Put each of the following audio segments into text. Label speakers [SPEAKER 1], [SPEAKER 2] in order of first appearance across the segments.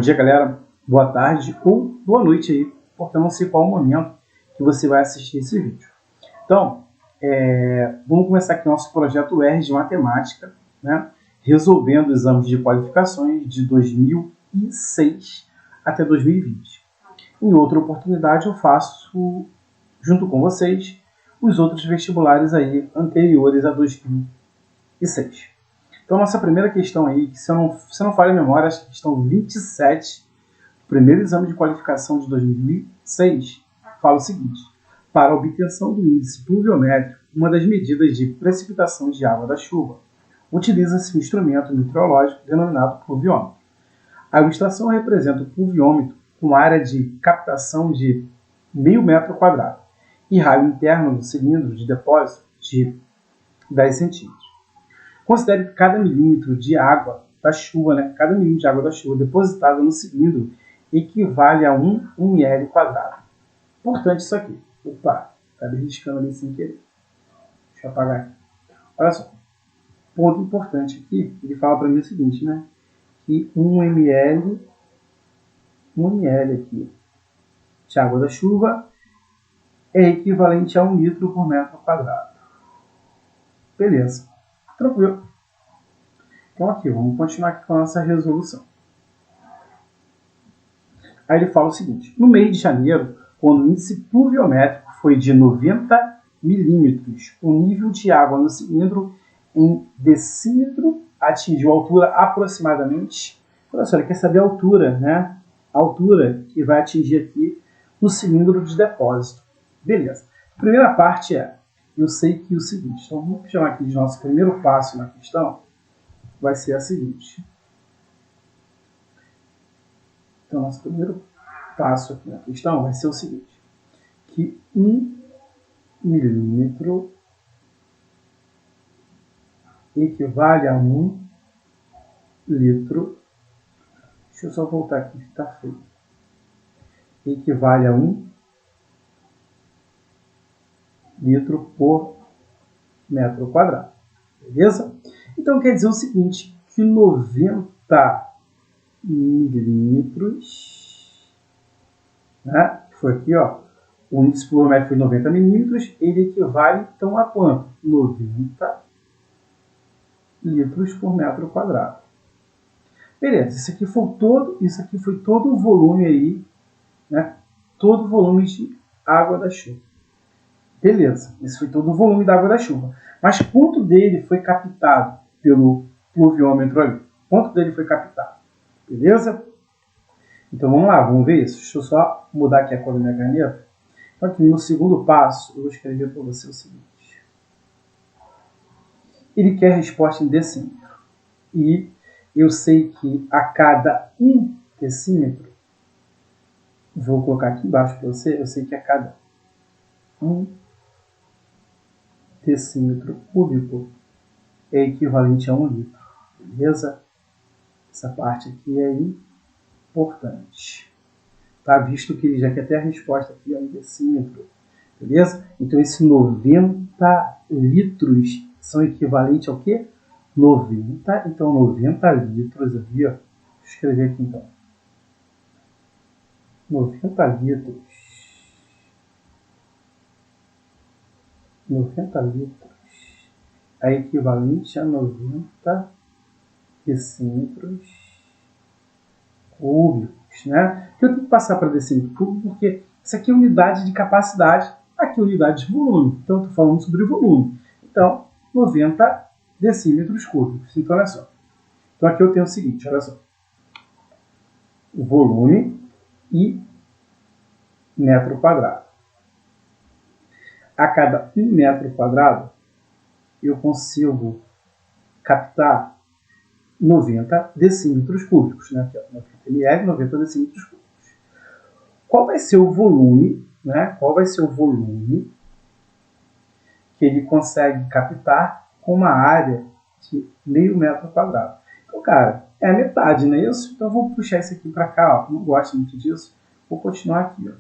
[SPEAKER 1] dia, galera. Boa tarde ou boa noite aí, porque eu não sei qual o momento que você vai assistir esse vídeo. Então, vamos começar aqui o nosso projeto R de matemática, né? Resolvendo exames de qualificações de 2006 até 2020. Em outra oportunidade, eu faço, junto com vocês, os outros vestibulares aí anteriores a 2006. Então, nossa primeira questão aí, que se eu não falha a memória, acho que a questão 27, do primeiro exame de qualificação de 2006, fala o seguinte: para a obtenção do índice pluviométrico, uma das medidas de precipitação de água da chuva, utiliza-se um instrumento meteorológico denominado pluviômetro. A ilustração representa o pluviômetro com área de captação de 0,5 metro quadrado e raio interno do cilindro de depósito de 10 centímetros. Considere que cada milímetro de água da chuva, cada milímetro de água da chuva depositada no cilindro equivale a 1 ml quadrado. Importante isso aqui. Opa, acabei riscando ali sem querer. Deixa eu apagar aqui. Olha só. Ponto importante aqui, ele fala para mim o seguinte, que 1 ml aqui de água da chuva é equivalente a 1 litro por metro quadrado. Beleza. Tranquilo. Então aqui, vamos continuar aqui com a nossa resolução. Aí ele fala o seguinte: no mês de janeiro, quando o índice pluviométrico foi de 90 milímetros, o nível de água no cilindro em decímetro atingiu a altura aproximadamente. Olha só, ele quer saber a altura, A altura que vai atingir aqui no cilindro de depósito. Beleza. A primeira parte eu sei que o seguinte, então vamos chamar aqui de nosso primeiro passo na questão, vai ser a seguinte. Então, nosso primeiro passo aqui na questão vai ser o seguinte, que 1 milímetro equivale a 1 litro. Deixa eu só voltar aqui que está feio. Equivale a 1 litro por metro quadrado. Beleza? Então quer dizer o seguinte, que 90 milímetros, que foi aqui, o índice pluviométrico foi 90 milímetros, ele equivale então a quanto? 90 litros por metro quadrado. Beleza, isso aqui foi todo o volume aí, todo o volume de água da chuva. Beleza, esse foi todo o volume da água da chuva. Mas quanto dele foi captado pelo pluviômetro ali? Quanto dele foi captado? Beleza? Então vamos lá, vamos ver isso. Deixa eu só mudar aqui a cor da minha caneta. Então aqui no segundo passo, eu vou escrever para você o seguinte. Ele quer a resposta em decímetro. E eu sei que a cada 1 decímetro, vou colocar aqui embaixo para você, eu sei que a cada 1 decímetro cúbico é equivalente a 1 litro. Beleza? Essa parte aqui é importante. Tá? Visto que ele já quer ter a resposta aqui em decímetro. Beleza? Então, esses 90 litros são equivalentes ao quê? 90. Então, 90 litros aqui, Vou escrever aqui então. 90 litros. 90 litros é equivalente a 90 decímetros cúbicos, Que eu tenho que passar para decímetro cúbico porque isso aqui é unidade de capacidade, aqui é unidade de volume. Então, eu estou falando sobre volume. Então, 90 decímetros cúbicos. Então, olha só. Então, aqui eu tenho o seguinte, olha só. O volume e metro quadrado. A cada 1 metro quadrado, eu consigo captar 90 decímetros cúbicos, Aqui, 90 ml, 90 decímetros cúbicos. Qual vai ser o volume, Qual vai ser o volume que ele consegue captar com uma área de 0,5 metro quadrado? Então, cara, é a metade, não é isso? Então, eu vou puxar isso aqui para cá, Não gosto muito disso. Vou continuar aqui,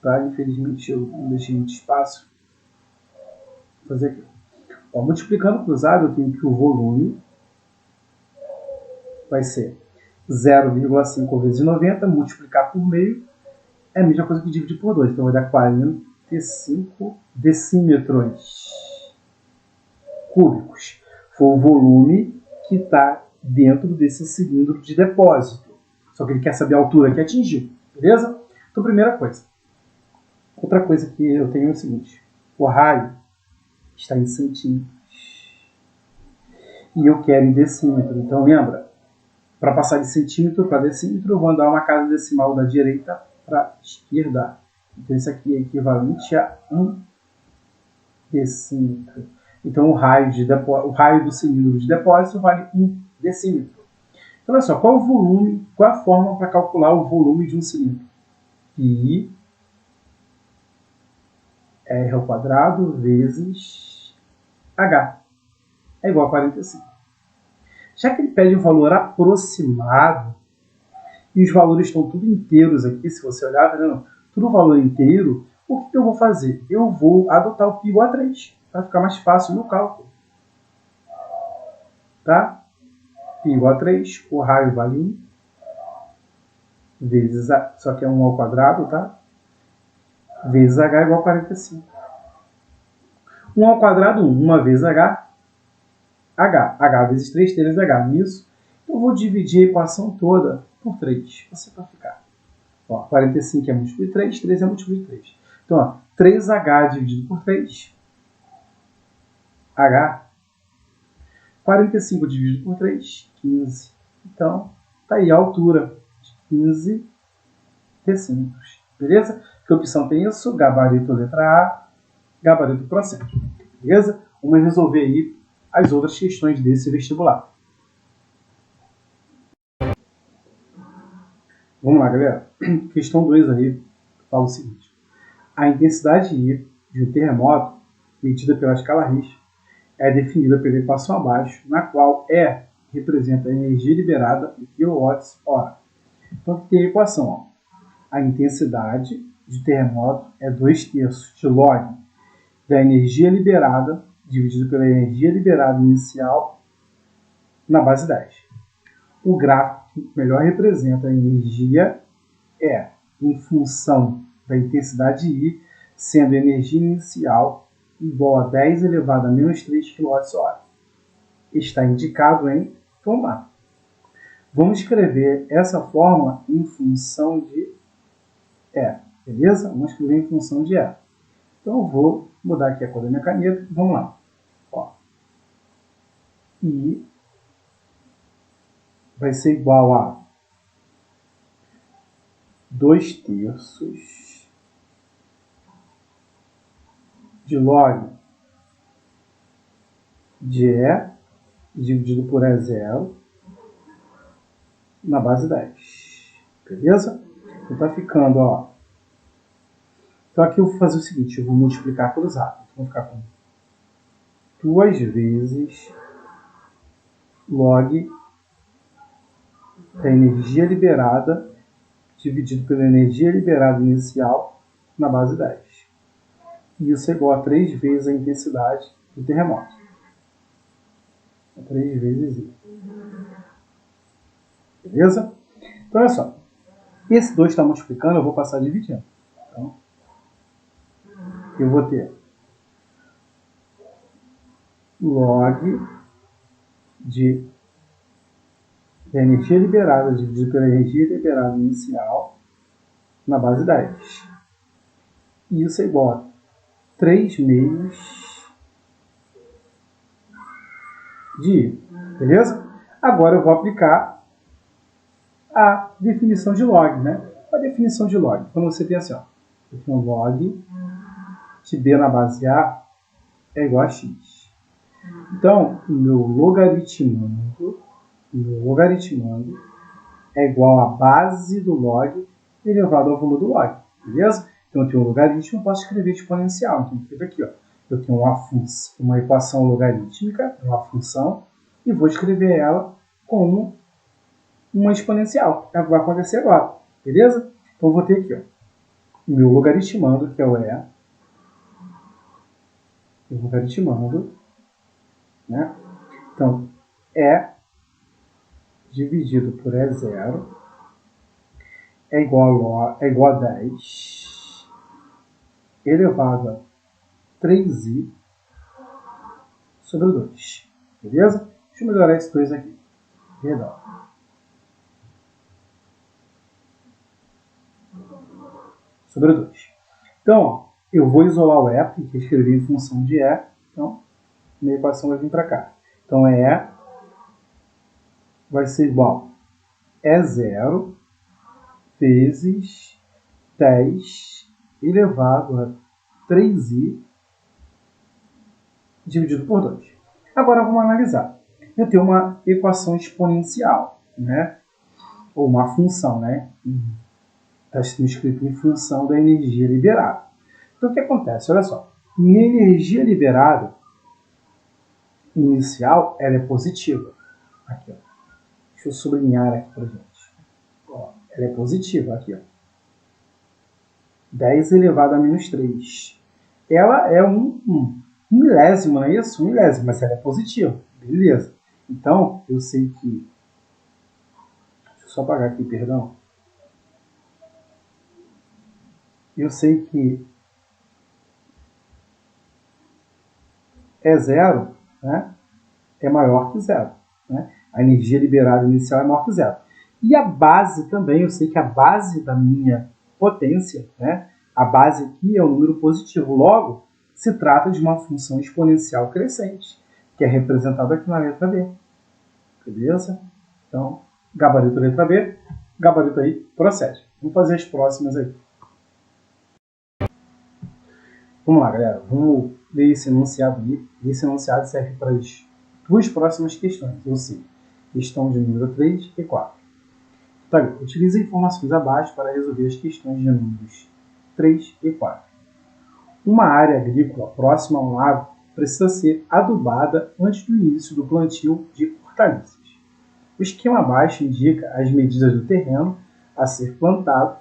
[SPEAKER 1] Tá? Infelizmente, eu não deixei muito espaço. Vou fazer aqui. Multiplicando cruzado, eu tenho que o volume vai ser 0,5 vezes 90, multiplicar por meio, é a mesma coisa que dividir por 2. Então, vai dar 45 decímetros cúbicos. Foi o volume que está dentro desse cilindro de depósito. Só que ele quer saber a altura que atingiu. Beleza? Então, primeira coisa. Outra coisa que eu tenho é o seguinte. O raio está em centímetros. E eu quero em decímetro. Então, lembra? Para passar de centímetro para decímetro, eu vou andar uma casa decimal da direita para a esquerda. Então, isso aqui é equivalente a 1 decímetro. Então, o raio do cilindro de depósito vale 1 decímetro. Então, olha só, qual é o volume, qual é a forma para calcular o volume de um cilindro? Pi R ao quadrado vezes H é igual a 45. Já que ele pede um valor aproximado, e os valores estão tudo inteiros aqui, se você olhar, tá vendo? Tudo valor inteiro, o que eu vou fazer? Eu vou adotar o π igual a 3, para ficar mais fácil no cálculo. Tá? Π igual a 3, o raio vale 1, vezes A, só que é 1 ao quadrado, tá? Vezes H igual a 45. 1 ao quadrado, 1. 1 vezes H, H vezes 3, 3 H. Isso. Então, eu vou dividir a equação toda por 3. Você vai ficar. Ó, 45 é múltiplo de 3, 3 é múltiplo de 3. Então, ó, 3H dividido por 3, H. 45 dividido por 3, 15. Então, tá aí a altura de 15 decímetros. Beleza? Que opção tem isso? Gabarito letra A, gabarito processo. Beleza? Vamos resolver aí as outras questões desse vestibular. Vamos lá, galera. Questão 2 aí fala o seguinte. A intensidade I de um terremoto, medida pela escala Richter, é definida pela equação abaixo, na qual E representa a energia liberada em kWh. Então, aqui tem a equação. Ó. A intensidade de terremoto é 2/3 de log da energia liberada dividido pela energia liberada inicial na base 10. O gráfico que melhor representa a energia é em função da intensidade I, sendo a energia inicial igual a 10 elevado a menos 3 kWh. Está indicado em tomar. Vamos escrever essa fórmula em função de E, beleza? Vamos escrever em função de E. Então eu vou mudar aqui a cor da minha caneta. Vamos lá. Ó. I vai ser igual a 2/3 de log de E dividido por E0 na base 10. Beleza? Então tá ficando, ó. Então aqui eu vou fazer o seguinte, eu vou multiplicar cruzado. Então vou ficar com 2 vezes log da energia liberada dividido pela energia liberada inicial na base 10. E isso é igual a 3 vezes a intensidade do terremoto. 3 vezes I. Beleza? Então, olha só. Esse 2 está multiplicando, eu vou passar dividindo. Então, eu vou ter log da energia liberada dividido pela energia liberada inicial na base 10. E isso é igual a 3 meios de I. Beleza? Agora eu vou aplicar a definição de log, né? A definição de log. Quando você tem assim, ó, eu tenho log de B na base A é igual a X. Então, o meu logaritmando é igual a base do log elevado ao valor do log. Beleza? Então, eu tenho um logaritmo, eu posso escrever exponencial. Então, fica aqui, ó. Eu tenho uma equação logarítmica, uma função, e vou escrever ela como uma exponencial. É o que vai acontecer agora. Beleza? Então, eu vou ter aqui, ó, o meu logaritmando, que é o E. O logaritmando, né? Então, E dividido por E0 é igual a 10 elevado a 3i sobre 2. Beleza? Deixa eu melhorar esse 2 aqui. Perdão. Sobre 2. Então, ó, eu vou isolar o E, porque escrevi em função de E. Então, minha equação vai vir para cá. Então, E vai ser igual a E0 vezes 10 elevado a 3i dividido por 2. Agora vamos analisar. Eu tenho uma equação exponencial, né? Ou uma função, né? Está escrito em função da energia liberada. Então o que acontece? Olha só. Minha energia liberada inicial ela é positiva. Aqui, ó. Deixa eu sublinhar aqui para gente. Ó, ela é positiva aqui, ó. 10 elevado a menos 3. Ela é um milésimo, não é isso? Um milésimo, mas ela é positiva. Beleza. Então, eu sei que... Deixa eu só apagar aqui, perdão. Eu sei que E0, né, é maior que zero. Né? A energia liberada inicial é maior que zero. E a base também, eu sei que a base da minha potência, né, a base aqui é um número positivo. Logo, se trata de uma função exponencial crescente, que é representada aqui na letra B. Beleza? Então, gabarito letra B, gabarito aí, procede. Vamos fazer as próximas aí. Vamos lá, galera. Vamos ler esse enunciado aí. Esse enunciado serve para as duas próximas questões, ou seja, questão de número 3 e 4. Tá, utilize informações abaixo para resolver as questões de números 3 e 4. Uma área agrícola próxima a um lago precisa ser adubada antes do início do plantio de hortaliças. O esquema abaixo indica as medidas do terreno a ser plantado.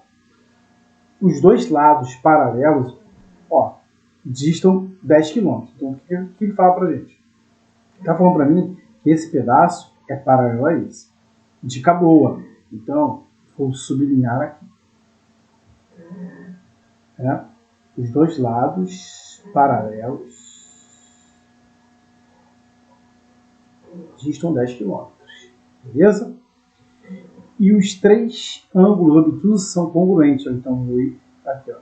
[SPEAKER 1] Os dois lados paralelos, ó, distam 10 km. Então, o que ele fala para a gente? Ele está falando para mim que esse pedaço é paralelo a esse. Dica boa. Então, vou sublinhar aqui. Os dois lados paralelos distam 10 km. Beleza? E os três ângulos obtusos são congruentes. Então, aqui, ó.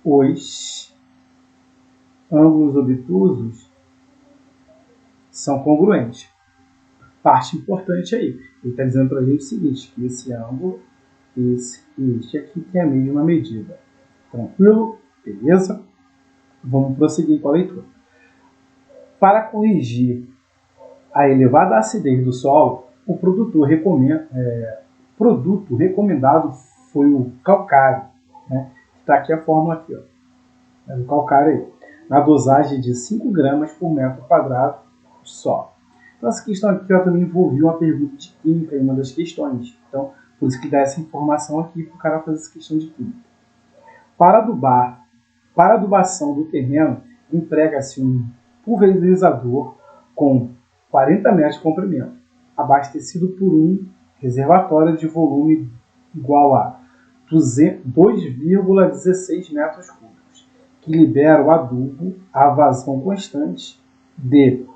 [SPEAKER 1] Os ângulos obtusos são congruentes. Parte importante aí. Ele está dizendo para a gente o seguinte, que esse ângulo, esse e este aqui tem a mesma medida. Tranquilo? Beleza? Vamos prosseguir com a leitura. Para corrigir a elevada acidez do solo, o produto recomendado foi o calcário. Né? Está aqui a fórmula aqui, ó. O calcário aí. Na dosagem de 5 gramas por metro quadrado de solo. Então, essa questão aqui ó, também envolveu uma pergunta de química em uma das questões. Então, por isso que dá essa informação aqui para o cara fazer essa questão de química. Para a adubação do terreno, emprega-se um pulverizador com 40 metros de comprimento, abastecido por um reservatório de volume igual a 2,16 metros cúbicos, que libera o adubo a vazão constante de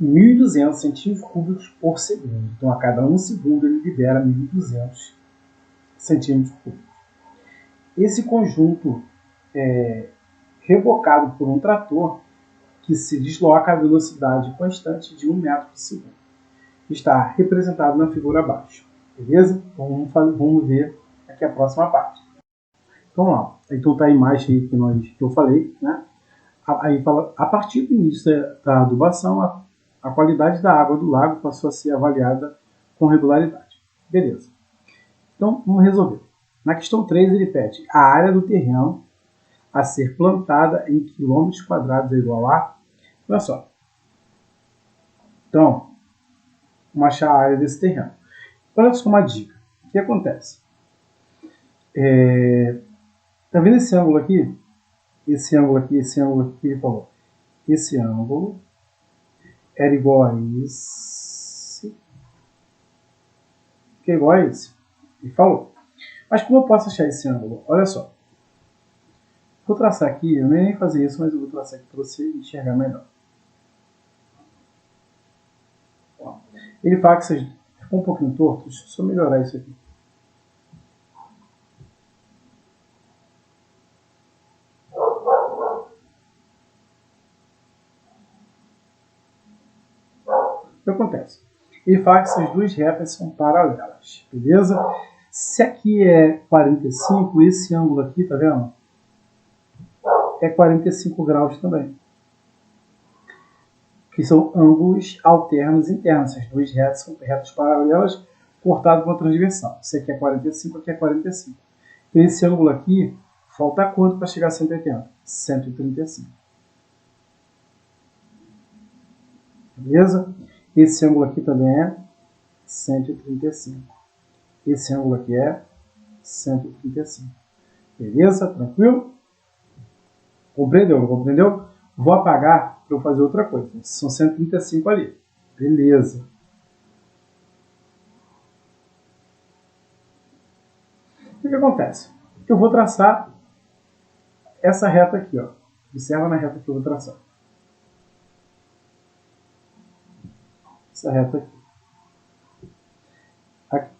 [SPEAKER 1] 1.200 centímetros cúbicos por segundo. Então, a cada 1 segundo, ele libera 1.200 centímetros cúbicos. Esse conjunto é rebocado por um trator que se desloca a velocidade constante de 1 metro por segundo. Está representado na figura abaixo. Beleza? Então, vamos ver aqui a próxima parte. Então, lá. Então, tá a imagem aí que eu falei, né? Aí fala, a partir do início da adubação, a qualidade da água do lago passou a ser avaliada com regularidade. Beleza. Então, vamos resolver. Na questão 3, ele pede a área do terreno a ser plantada em quilômetros quadrados é igual a... Olha só. Então, vamos achar a área desse terreno. Olha só uma dica. O que acontece? Tá vendo esse ângulo aqui? Esse ângulo aqui que ele falou. Esse ângulo era igual a esse que é igual a esse. Ele falou. Mas como eu posso achar esse ângulo? Olha só. Vou traçar aqui, eu nem fazer isso, mas eu vou traçar aqui para você enxergar melhor. Ele fala que vocês ficou um pouquinho torto, deixa eu só melhorar isso aqui. O que acontece? Ele fala que essas duas retas são paralelas, beleza? Se aqui é 45, esse ângulo aqui, tá vendo? É 45 graus também. Que são ângulos alternos internos. Essas duas retas são retas paralelas cortadas por uma transversal. Esse aqui é 45, aqui é 45. Então esse ângulo aqui, falta quanto para chegar a 180? 135. Beleza? Esse ângulo aqui também é 135. Esse ângulo aqui é 135. Beleza? Tranquilo? Compreendeu? Não compreendeu? Vou apagar para eu fazer outra coisa. São 135 ali. Beleza. O que acontece? Eu vou traçar essa reta aqui, ó. Observa na reta que eu vou traçar. Essa reta aqui. Aqui.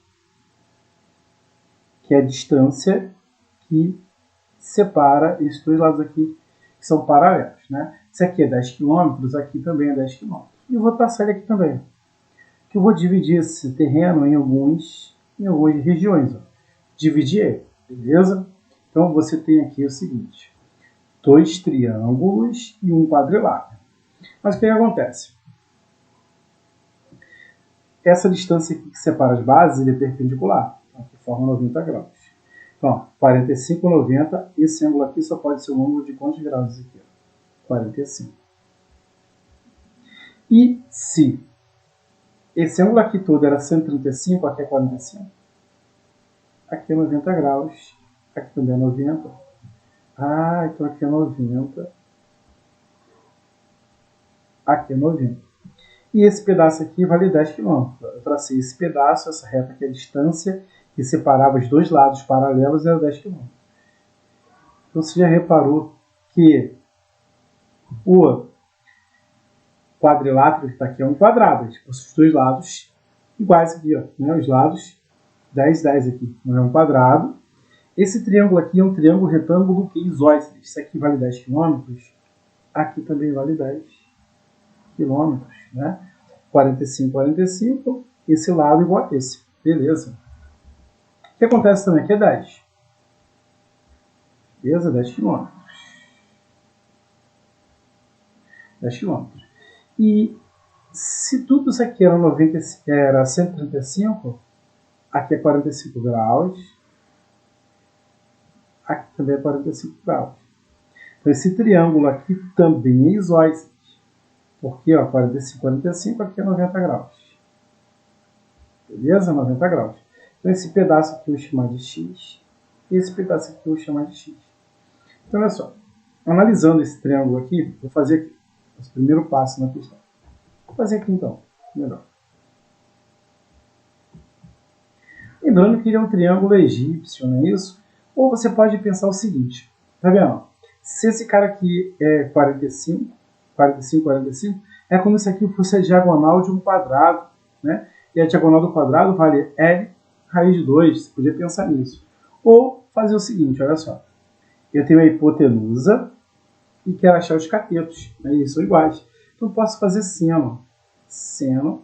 [SPEAKER 1] Que é a distância que separa esses dois lados aqui, que são paralelos, né? Isso aqui é 10 km, aqui também é 10 km. E eu vou traçar ele aqui também. Que eu vou dividir esse terreno em algumas regiões. Ó. Dividir ele, beleza? Então você tem aqui o seguinte: 2 triângulos e um quadrilátero. Mas o que acontece? Essa distância aqui que separa as bases ele é perpendicular, que forma 90 graus. Então, 45, 90, esse ângulo aqui só pode ser um ângulo de quantos graus aqui? 45. E se esse ângulo aqui todo era 135, aqui é 45, aqui é 90 graus, aqui também é 90. Ah, então aqui é 90, aqui é 90. E esse pedaço aqui vale 10 km. Eu tracei esse pedaço, essa reta aqui é a distância que separava os dois lados paralelos, era 10 km. Então você já reparou que o quadrilátero que está aqui é um quadrado. Ele possui os dois lados iguais aqui, ó, né? Os lados 10, 10 aqui. Não é um quadrado. Esse triângulo aqui é um triângulo retângulo que é isósceles. Isso aqui vale 10 km. Aqui também vale 10 km, né? 45, 45. Esse lado igual a esse. Beleza. O que acontece também aqui é 10. Beleza? 10 km. 10 km. E se tudo isso aqui era 135, aqui é 45 graus, aqui também é 45 graus. Então esse triângulo aqui também é isósceles. Porque, ó, 45, 45, aqui é 90 graus. Beleza? 90 graus. Então esse pedaço aqui eu vou chamar de x, e esse pedaço aqui eu vou chamar de x. Então olha só, analisando esse triângulo aqui, vou fazer aqui, esse primeiro passo na questão. Vou fazer aqui então, melhor. Lembrando que ele é um triângulo egípcio, não é isso? Ou você pode pensar o seguinte, tá vendo? Se esse cara aqui é 45, 45, 45, é como se aqui fosse a diagonal de um quadrado, né? E a diagonal do quadrado vale L raiz de 2, você podia pensar nisso. Ou fazer o seguinte, olha só. Eu tenho a hipotenusa e quero achar os catetos, né? Eles são iguais. Então eu posso fazer seno. Seno.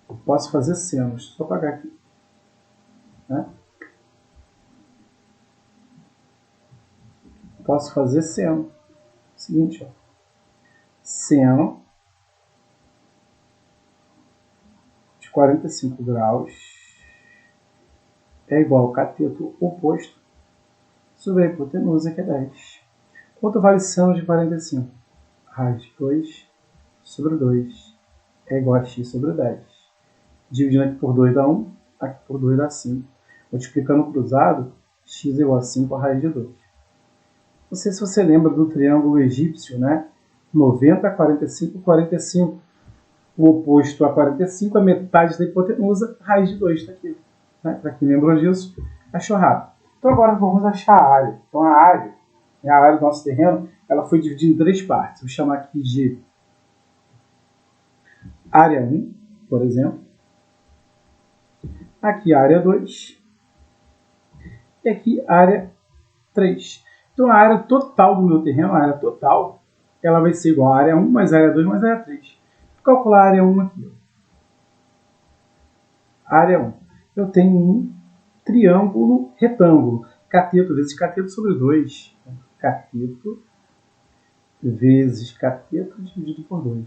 [SPEAKER 1] Eu posso fazer seno. Deixa eu só apagar aqui. Né? Posso fazer seno. Seguinte, ó. Seno de 45 graus é igual ao cateto oposto sobre a hipotenusa, que é 10. Quanto vale seno de 45? Raiz de 2 sobre 2 é igual a x sobre 10. Dividindo aqui por 2 dá 1, aqui por 2 dá 5. Multiplicando cruzado, x é igual a 5 a raiz de 2. Não sei se você lembra do triângulo egípcio, né? 90, 45, 45. O oposto a 45, a metade da hipotenusa, raiz de 2 está aqui. Né? Para quem lembrou disso, achou rápido. Então agora vamos achar a área. Então a área do nosso terreno, ela foi dividida em 3 partes. Vou chamar aqui de área 1, por exemplo. Aqui área 2. E aqui área 3. Então a área total do meu terreno, a área total, ela vai ser igual a área 1 mais área 2 mais área 3. Vou calcular a área 1 aqui. Área 1. Eu tenho um triângulo retângulo. Cateto vezes cateto sobre 2. Cateto vezes cateto dividido por 2.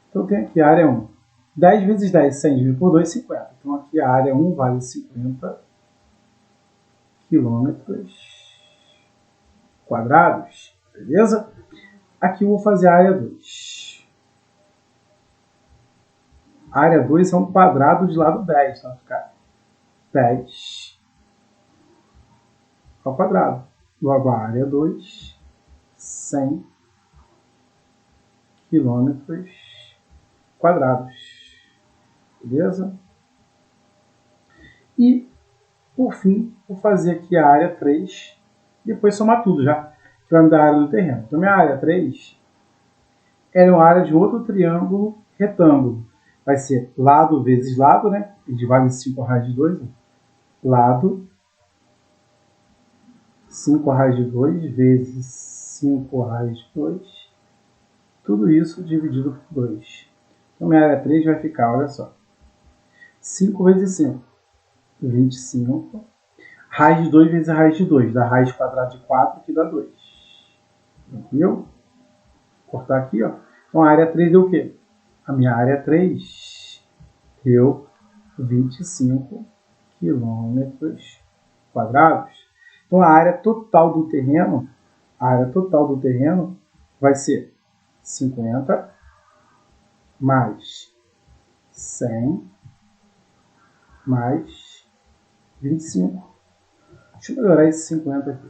[SPEAKER 1] Então eu tenho aqui a área 1. 10 vezes 10, 100 dividido por 2, 50. Então aqui a área 1 vale 50 quilômetros quadrados. Beleza? Aqui eu vou fazer a área 2. A área 2 é um quadrado de lado 10. Então vai ficar 10 ao quadrado. Logo a área 2, 100 quilômetros quadrados. Beleza? E, por fim, vou fazer aqui a área 3. Depois somar tudo já, que vai me dar a área do terreno. Então, minha área 3 é uma área de outro triângulo retângulo. Vai ser lado vezes lado, né? De vale 5 raiz de 2. Né? Lado 5 raiz de 2 vezes 5 raiz de 2. Tudo isso dividido por 2. Então, minha área 3 vai ficar, olha só. 5 vezes 5, 25. Raiz de 2 vezes raiz de 2. Dá raiz quadrada de 4, que dá 2. Tranquilo? Vou cortar aqui, ó. Então, a área 3 deu o quê? A minha área 3 deu 25 quilômetros quadrados. Então, a área total do terreno, vai ser 50 mais 100 mais 25. Deixa eu melhorar esse 50 aqui.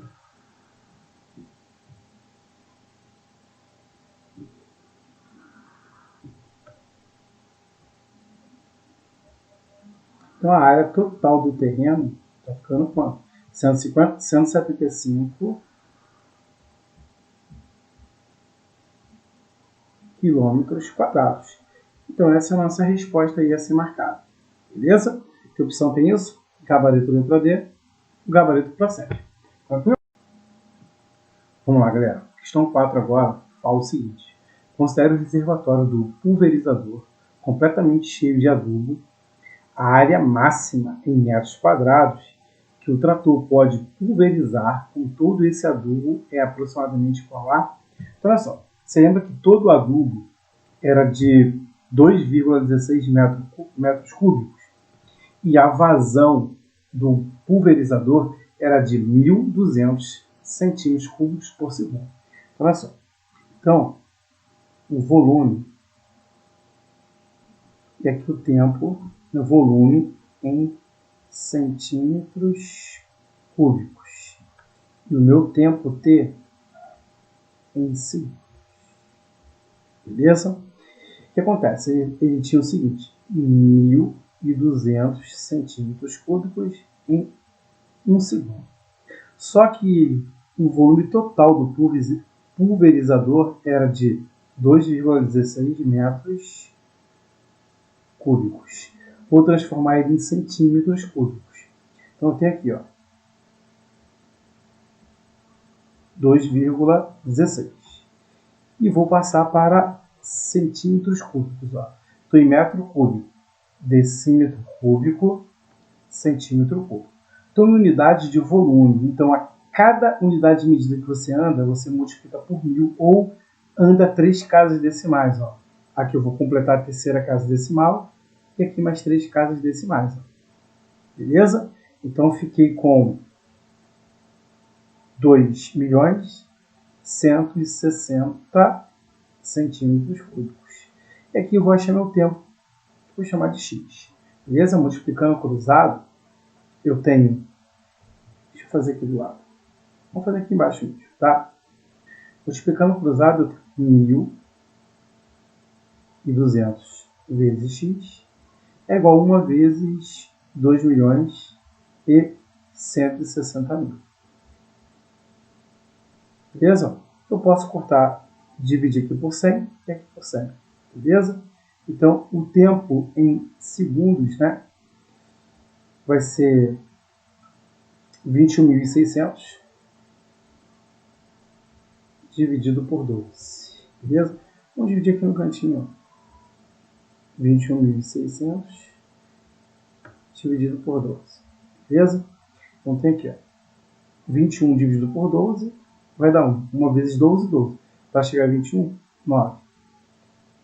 [SPEAKER 1] Então, a área total do terreno está ficando quanto? 175 quilômetros quadrados. Então, essa é a nossa resposta aí a ser marcada. Beleza? Que opção tem isso? Gabarito letra D, o gabarito procede. Tranquilo? Vamos lá, galera. Questão 4 agora fala o seguinte. Considere o reservatório do pulverizador completamente cheio de adubo. A área máxima em metros quadrados que o trator pode pulverizar com todo esse adubo é aproximadamente qual a? Então, olha só. Você lembra que todo o adubo era de 2,16 metros cúbicos e a vazão do pulverizador era de 1.200 centímetros cúbicos por segundo. Então, olha só. Então, o volume, e aqui o tempo, o volume em centímetros cúbicos. E o meu tempo T em segundos. Beleza? O que acontece? Ele tinha o seguinte, 1.200 centímetros cúbicos em 1 segundo. Só que o volume total do pulverizador era de 2,16 metros cúbicos. Vou transformar ele em centímetros cúbicos. Então, eu tenho aqui, ó, 2,16. E vou passar para centímetros cúbicos. Estou em metro cúbico, decímetro cúbico, centímetro cúbico. Estou em unidade de volume. Então, a cada unidade de medida que você anda, você multiplica por 1.000 ou anda 3 casas decimais. Ó. Aqui eu vou completar a terceira casa decimal e aqui mais 3 casas decimais. Ó. Beleza? Então, fiquei com 2.160 centímetros cúbicos. E aqui eu vou achar meu tempo, vou chamar de x. Beleza? Multiplicando cruzado, eu tenho... Deixa eu fazer aqui do lado. Vamos fazer aqui embaixo mesmo, tá? Multiplicando cruzado, eu tenho vezes x é igual a 1 vezes 2.160.000. Beleza? Eu posso cortar, dividir aqui por 100 e aqui por 100. Beleza? Então, o tempo em segundos, né, vai ser 21.600 dividido por 12. Beleza? Vamos dividir aqui no cantinho. 21.600 dividido por 12. Beleza? Então tem aqui, ó, 21 dividido por 12 vai dar 1. 1 vezes 12, 12. Para chegar a 21, 9.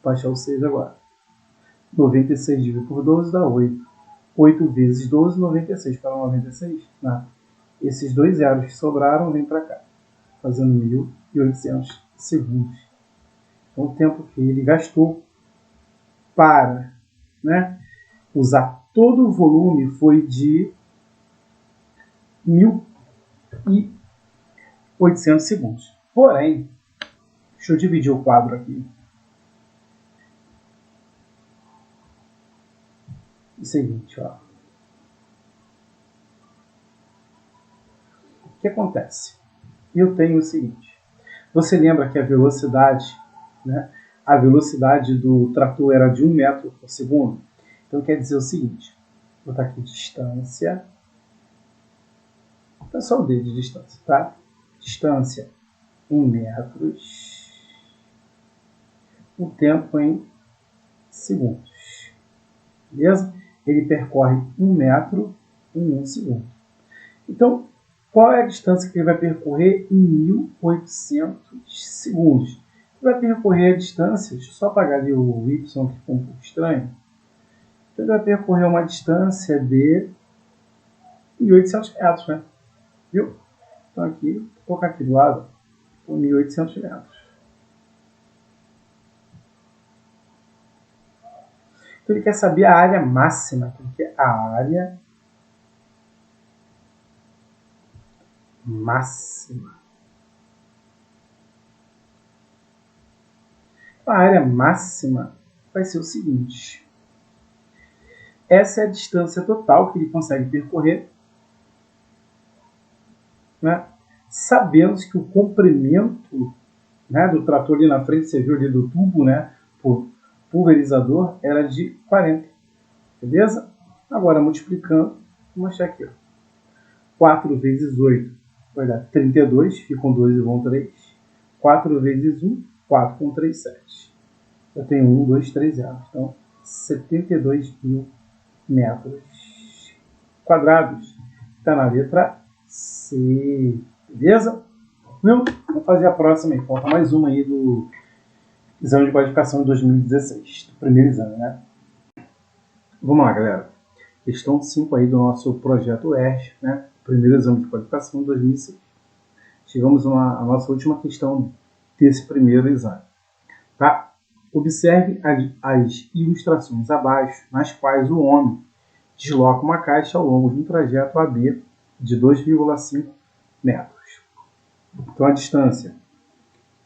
[SPEAKER 1] Baixar o 6 agora. 96 dividido por 12 dá 8. 8 vezes 12, 96. Para 96, nada. Esses dois zeros que sobraram, vem para cá, fazendo 1.800 segundos. Então, o tempo que ele gastou para, né, usar todo o volume foi de 1.800 segundos. Porém, deixa eu dividir o quadro aqui. O seguinte, ó. O que acontece? Eu tenho o seguinte. Você lembra que a velocidade, né, a velocidade do trator era de 1 metro por segundo? Então quer dizer o seguinte. Vou botar aqui distância. É só o D de distância, tá? Distância em metros. O tempo em segundos. Beleza? Ele percorre 1 metro em 1 segundo. Então, qual é a distância que ele vai percorrer em 1.800 segundos? Ele vai percorrer a distância, deixa eu só apagar ali o Y que ficou um pouco estranho. Ele vai percorrer uma distância de 1.800 metros, né? Viu? Então aqui, vou colocar aqui do lado, 1.800 metros. Então ele quer saber a área máxima, porque a área máxima. A área máxima vai ser o seguinte. Essa é a distância total que ele consegue percorrer, né? Sabendo que o comprimento, né, do trator ali na frente, você viu ali do tubo, né, por pulverizador, era de 40. Beleza? Agora, multiplicando, vou mostrar aqui. Ó. 4 vezes 8 vai dar 32, ficam 2 e vão 3. 4 vezes 1, 4 com 3, 7. Eu tenho 1, 2, 3 zeros. Então, 72.000 metros quadrados. Está na letra C. Beleza? Vamos fazer a próxima aí. Falta mais uma aí do exame de qualificação de 2016. Do primeiro exame, né? Vamos lá, galera. Questão 5 aí do nosso projeto ERJ, né? Primeiro exame de qualificação de 2006. Chegamos à nossa última questão desse primeiro exame. Tá? Observe as ilustrações abaixo, nas quais o homem desloca uma caixa ao longo de um trajeto AB de 2,5 metros. Então, a distância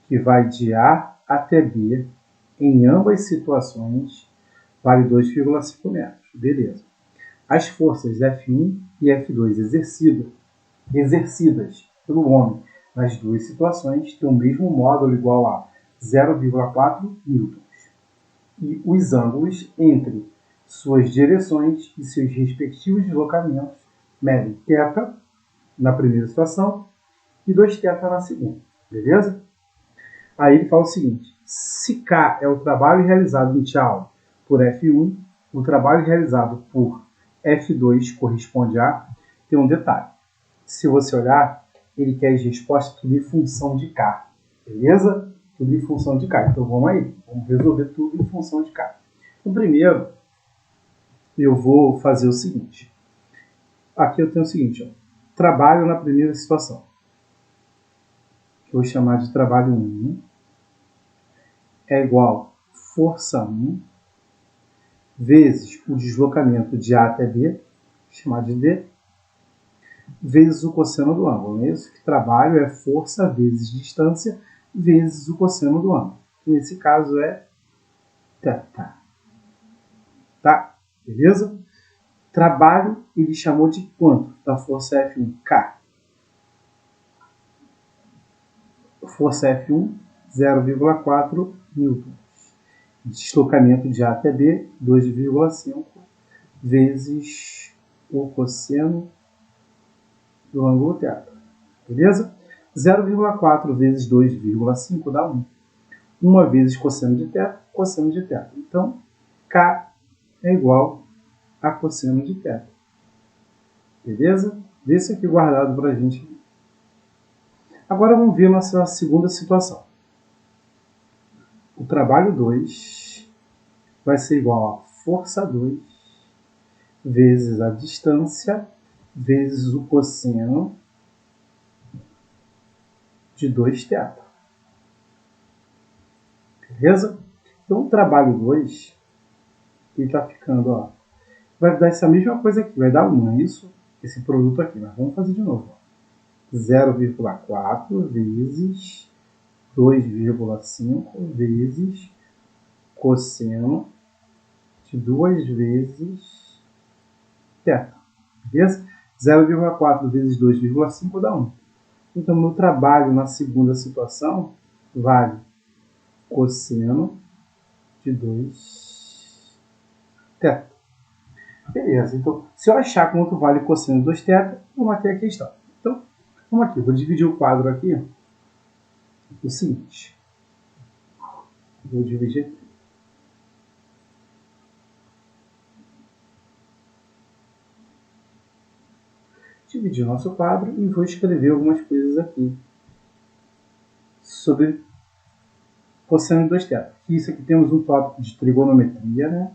[SPEAKER 1] que vai de A até B, em ambas situações, vale 2,5 metros. Beleza. As forças F1 e F2 exercidas pelo homem nas duas situações têm o mesmo módulo igual a 0,4 newtons. E os ângulos entre suas direções e seus respectivos deslocamentos medem θ na primeira situação e 2θ na segunda. Beleza? Aí ele fala o seguinte. Se K é o trabalho realizado inicial por F1, o trabalho realizado por F2 corresponde a... Tem um detalhe. Se você olhar, ele quer as respostas tudo em função de K. Beleza? Tudo em função de K. Então vamos aí. Vamos resolver tudo em função de K. Então, primeiro, eu vou fazer o seguinte. Aqui eu tenho o seguinte. Ó, trabalho na primeira situação. Vou chamar de trabalho 1. É igual a força 1 vezes o deslocamento de A até B, vou chamar de D, vezes o cosseno do ângulo. Não é isso? Que trabalho é força vezes distância vezes o cosseno do ângulo. Que nesse caso é θ. Tá? Beleza? Trabalho ele chamou de quanto? Da força F1? K. Força F1, 0,4 newtons. Deslocamento de A até B, 2,5 vezes o cosseno do ângulo θ. Beleza? 0,4 vezes 2,5 dá 1. 1 vezes cosseno de θ, cosseno de θ. Então, K é igual a cosseno de θ. Beleza? Deixa aqui guardado para a gente. Agora vamos ver nossa segunda situação. O trabalho 2 vai ser igual a força 2 vezes a distância vezes o cosseno de 2θ. Beleza? Então, o trabalho 2 está ficando, ó, vai dar essa mesma coisa aqui, vai dar 1, é isso? Esse produto aqui, mas vamos fazer de novo. 0,4 vezes 2,5 vezes cosseno de 2 vezes θ. Beleza? 0,4 vezes 2,5 dá 1. Então, meu trabalho na segunda situação vale cosseno de 2θ. Beleza, então, se eu achar quanto vale cosseno de 2θ, eu matei a questão. Então, vamos aqui, vou dividir o quadro aqui. O seguinte, vou dividir aqui. Dividir o nosso quadro e vou escrever algumas coisas aqui sobre cosseno de 2θ. Isso aqui temos um tópico de trigonometria, né?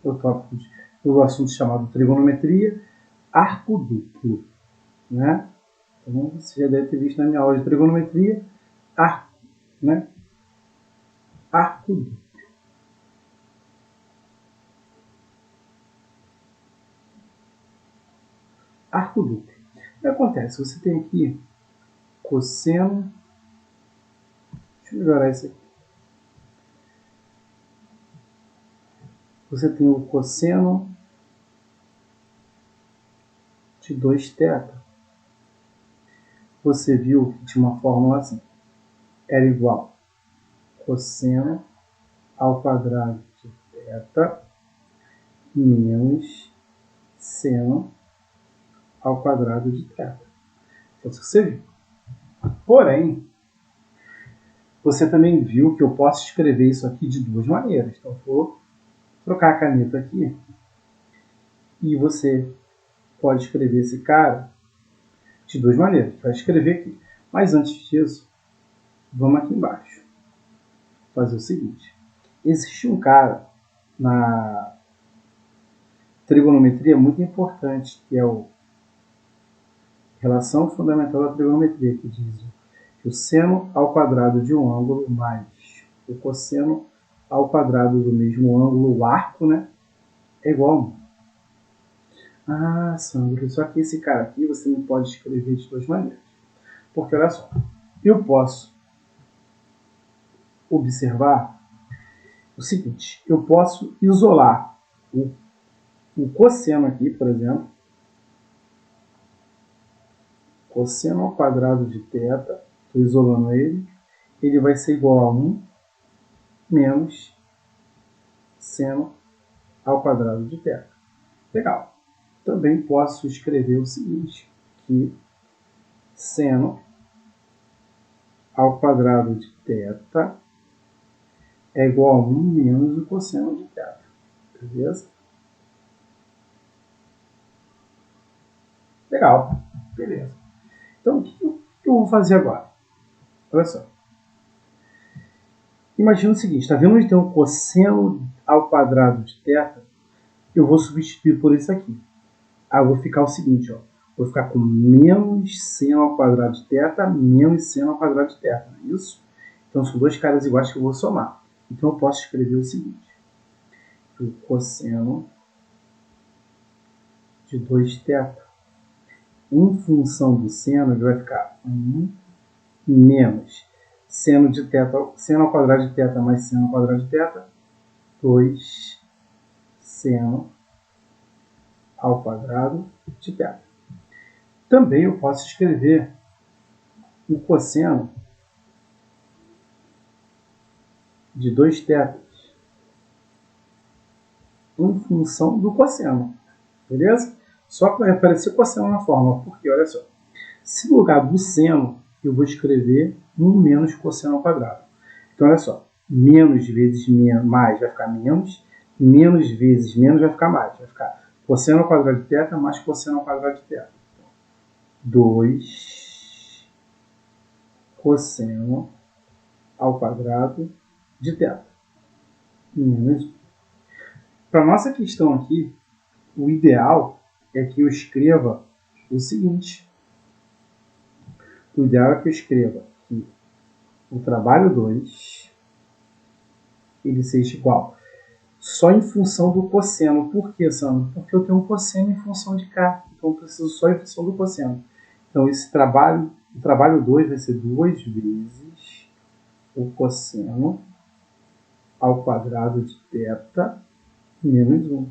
[SPEAKER 1] O tópico do assunto chamado trigonometria, arco duplo, né? Então, você já deve ter visto na minha aula de trigonometria, arco, né? Arco duplo. Arco duplo. O que acontece? Você tem aqui cosseno. Deixa eu melhorar isso aqui. Você tem o cosseno de 2θ. Você viu que tinha uma fórmula assim. Era igual cosseno ao quadrado de θ menos seno ao quadrado de θ. Então, isso que você viu. Porém, você também viu que eu posso escrever isso aqui de duas maneiras. Então, eu vou trocar a caneta aqui e você pode escrever esse cara de duas maneiras. Vai escrever aqui. Mas antes disso, vamos aqui embaixo. Fazer o seguinte. Existe um cara na trigonometria muito importante, que é o relação fundamental da trigonometria, que diz que o seno ao quadrado de um ângulo mais o cosseno ao quadrado do mesmo ângulo, o arco, né, é igual a 1. Ah, Sandro, só que esse cara aqui você não pode escrever de duas maneiras. Porque, olha só, eu posso observar o seguinte, eu posso isolar o cosseno aqui, por exemplo, cosseno ao quadrado de θ, estou isolando ele vai ser igual a 1 menos seno ao quadrado de θ. Legal. Também posso escrever o seguinte, que seno ao quadrado de θ é igual a 1 menos o cosseno de θ. Beleza? Legal. Beleza. Então, o que eu vou fazer agora? Olha só. Imagina o seguinte, está vendo onde tem um cosseno ao quadrado de θ? Eu vou substituir por isso aqui. Aí eu vou ficar o seguinte, ó. Vou ficar com menos seno ao quadrado de θ menos seno ao quadrado de θ. Não é isso? Então são dois caras iguais que eu vou somar. Então eu posso escrever o seguinte. O cosseno de 2θ em função do seno, ele vai ficar 1 menos seno de θ, seno ao quadrado de θ mais seno ao quadrado de θ, 2 seno ao quadrado de θ. Também eu posso escrever o cosseno de 2θ em função do cosseno, beleza? Só que vai aparecer cosseno na fórmula, porque olha só, se no lugar do seno eu vou escrever 1 menos cosseno ao quadrado. Então olha só, menos vezes mais vai ficar menos vezes menos vai ficar mais, vai ficar cosseno ao quadrado de θ mais cosseno ao quadrado de θ. 2 cosseno ao quadrado de θ menos 1. Para a nossa questão aqui, o ideal é que eu escreva o seguinte. O ideal é que eu escreva que o trabalho 2 ele seja igual só em função do cosseno. Por quê, Sandro? Porque eu tenho um cosseno em função de K. Então eu preciso só em função do cosseno. Então esse trabalho, o trabalho 2 vai ser 2 vezes o cosseno ao quadrado de θ menos 1. O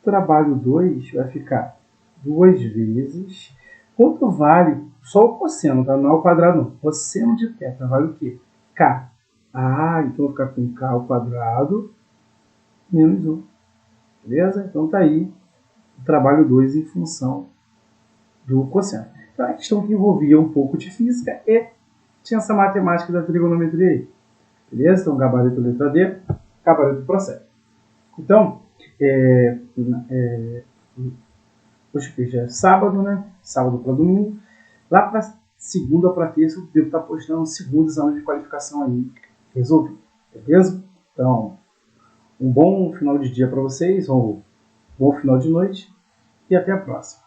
[SPEAKER 1] trabalho 2 vai ficar 2 vezes... Quanto vale só o cosseno, tá? Não é o quadrado, não. Cosseno de θ vale o quê? K. Ah, então vou ficar com K ao quadrado menos 1. Beleza? Então tá aí o trabalho 2 em função do cosseno. Então é uma questão que envolvia um pouco de física e tinha essa matemática da trigonometria aí. Beleza? Então gabarito letra D, gabarito prossegue. Então, hoje que já é sábado, né? Sábado para domingo. Lá para segunda para terça eu devo estar postando o segundo exame de qualificação aí resolvido. Beleza? Então, um bom final de dia para vocês, um bom final de noite e até a próxima.